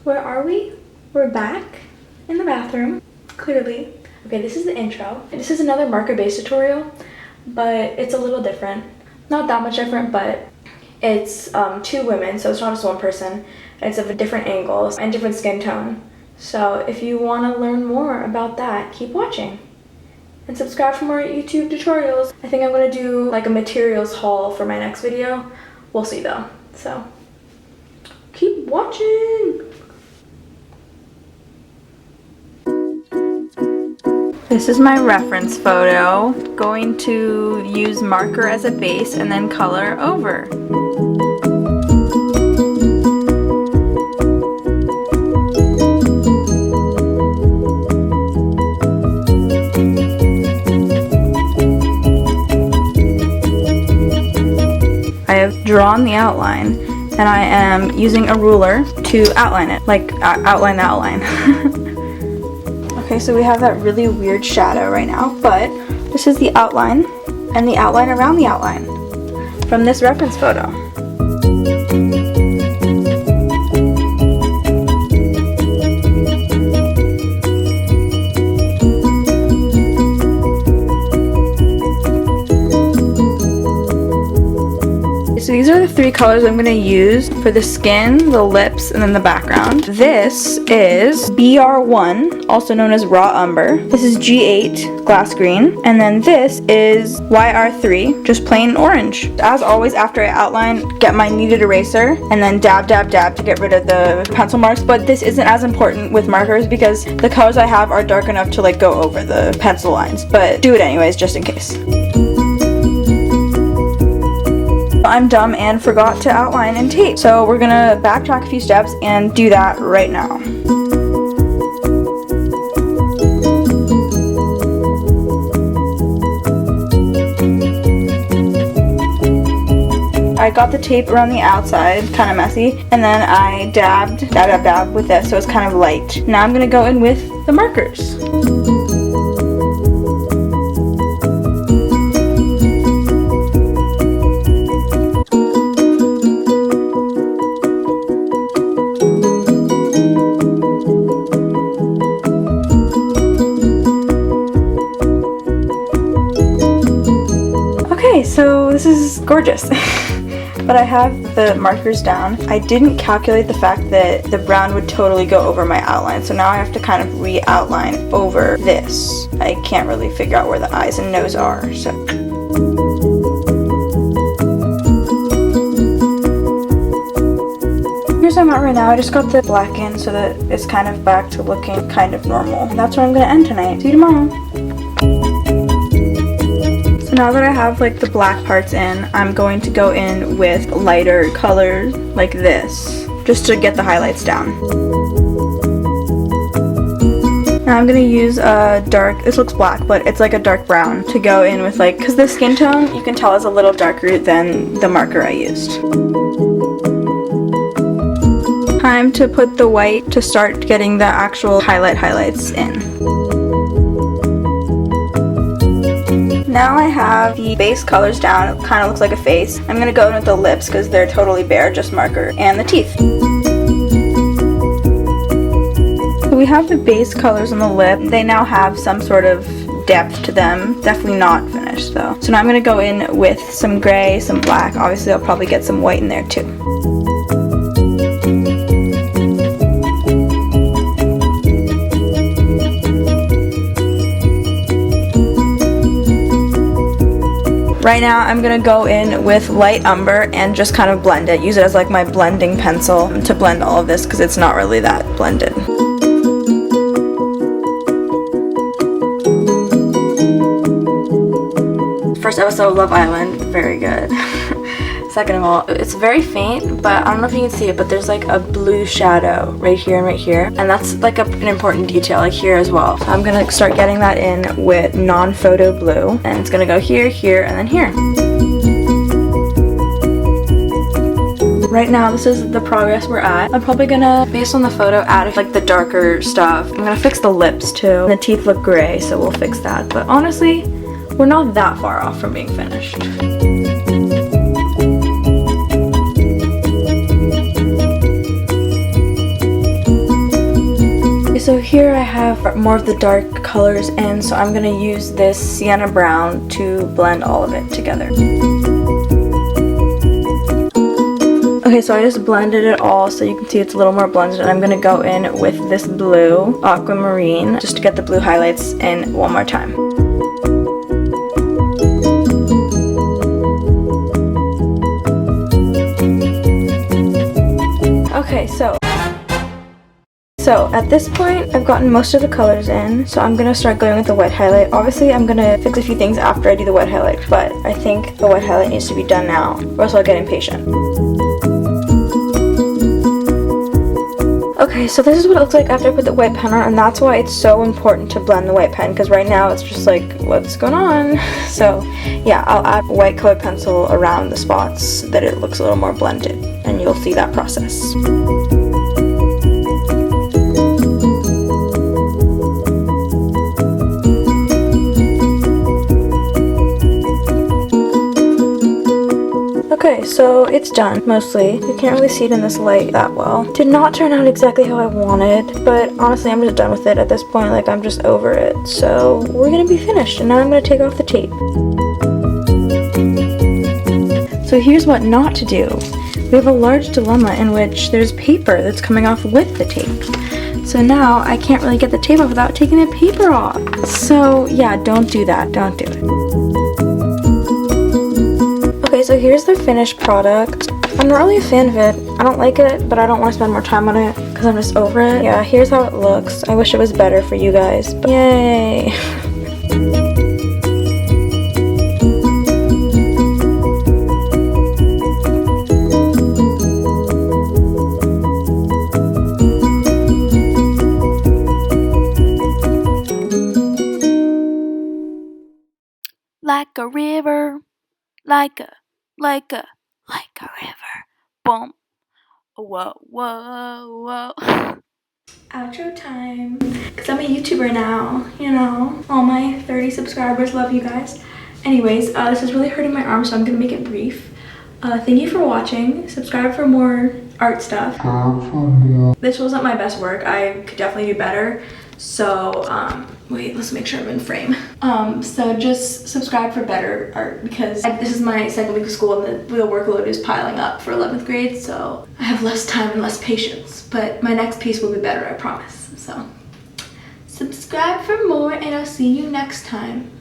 Where are we? We're back in the bathroom, clearly. Okay, this is the intro. This is another marker-based tutorial, but it's a little different. Not that much different, but it's 2 women, so it's not just one person. It's of different angles and different skin tone. So if you want to learn more about that, keep watching. And subscribe for more YouTube tutorials. I think I'm going to do like a materials haul for my next video. We'll see though. So keep watching. This is my reference photo. Going to use marker as a base and then color over. I have drawn the outline and I am using a ruler to outline it, like outline the outline. Okay, so we have that really weird shadow right now, but this is the outline and the outline around the outline from this reference photo. So these are the 3 colors I'm going to use for the skin, the lips, and then the background. This is BR1, also known as Raw Umber. This is G8, Glass Green. And then this is YR3, just plain orange. As always, after I outline, get my kneaded eraser and then dab, dab, dab to get rid of the pencil marks. But this isn't as important with markers because the colors I have are dark enough to like go over the pencil lines. But do it anyways, just in case. I'm dumb and forgot to outline and tape. So we're gonna backtrack a few steps and do that right now. I got the tape around the outside, kind of messy, and then I dab, dab, dab with this so it's kind of light. Now I'm gonna go in with the markers. Okay, so this is gorgeous. But I have the markers down. I didn't calculate the fact that the brown would totally go over my outline, so now I have to kind of re-outline over this. I can't really figure out where the eyes and nose are, so. Here's where I'm at right now. I just got the black in so that it's kind of back to looking kind of normal. And that's where I'm gonna end tonight. See you tomorrow. So now that I have like the black parts in, I'm going to go in with lighter colors like this, just to get the highlights down. Now I'm going to use a dark, this looks black, but it's like a dark brown to go in with like, because the skin tone you can tell is a little darker than the marker I used. Time to put the white to start getting the actual highlights in. Now I have the base colors down. It kind of looks like a face. I'm going to go in with the lips because they're totally bare, just marker, and the teeth. So we have the base colors on the lip. They now have some sort of depth to them. Definitely not finished though. So now I'm going to go in with some gray, some black. Obviously I'll probably get some white in there too. Right now I'm going to go in with light umber and just kind of blend it. Use it as like my blending pencil to blend all of this because it's not really that blended. First episode of Love Island, very good. Second of all, it's very faint, but I don't know if you can see it, but there's like a blue shadow right here and right here, and that's like an important detail, like here as well. So I'm gonna start getting that in with non-photo blue, and it's gonna go here, here, and then here. Right now, this is the progress we're at. I'm probably gonna, based on the photo, add like the darker stuff. I'm gonna fix the lips too. The teeth look gray, so we'll fix that. But honestly, we're not that far off from being finished. so here I have more of the dark colors in, so I'm gonna use this sienna brown to blend all of it together. Okay, so I just blended it all so you can see it's a little more blended, and I'm gonna go in with this blue aquamarine just to get the blue highlights in one more time. Okay, so at this point, I've gotten most of the colors in, so I'm gonna start going with the wet highlight. Obviously, I'm gonna fix a few things after I do the wet highlight, but I think the wet highlight needs to be done now, or else I'll get impatient. Okay, so this is what it looks like after I put the white pen on, and that's why it's so important to blend the white pen, because right now it's just like, what's going on? So yeah, I'll add a white colored pencil around the spots so that it looks a little more blended, and you'll see that process. Okay, so it's done, mostly. You can't really see it in this light that well. Did not turn out exactly how I wanted, but honestly, I'm just done with it at this point. Like, I'm just over it. So, we're gonna be finished, and now I'm gonna take off the tape. So here's what not to do. We have a large dilemma in which there's paper that's coming off with the tape. So now, I can't really get the tape off without taking the paper off. So, yeah, don't do that. Don't do it. Okay, so here's the finished product. I'm not really a fan of it. I don't like it, but I don't want to spend more time on it because I'm just over it. Yeah, here's how it looks. I wish it was better for you guys, but yay! Like a river, like a river. Boom. Whoa, whoa, whoa. Outro time. Because I'm a YouTuber now, you know. All my 30 subscribers love you guys. Anyways, this is really hurting my arm, so I'm going to make it brief. Thank you for watching. Subscribe for more art stuff. This wasn't my best work. I could definitely do better. So, wait, let's make sure I'm in frame. So just subscribe for better art, because this is my second week of school and the workload is piling up for 11th grade, so I have less time and less patience. But my next piece will be better, I promise. So, subscribe for more, and I'll see you next time.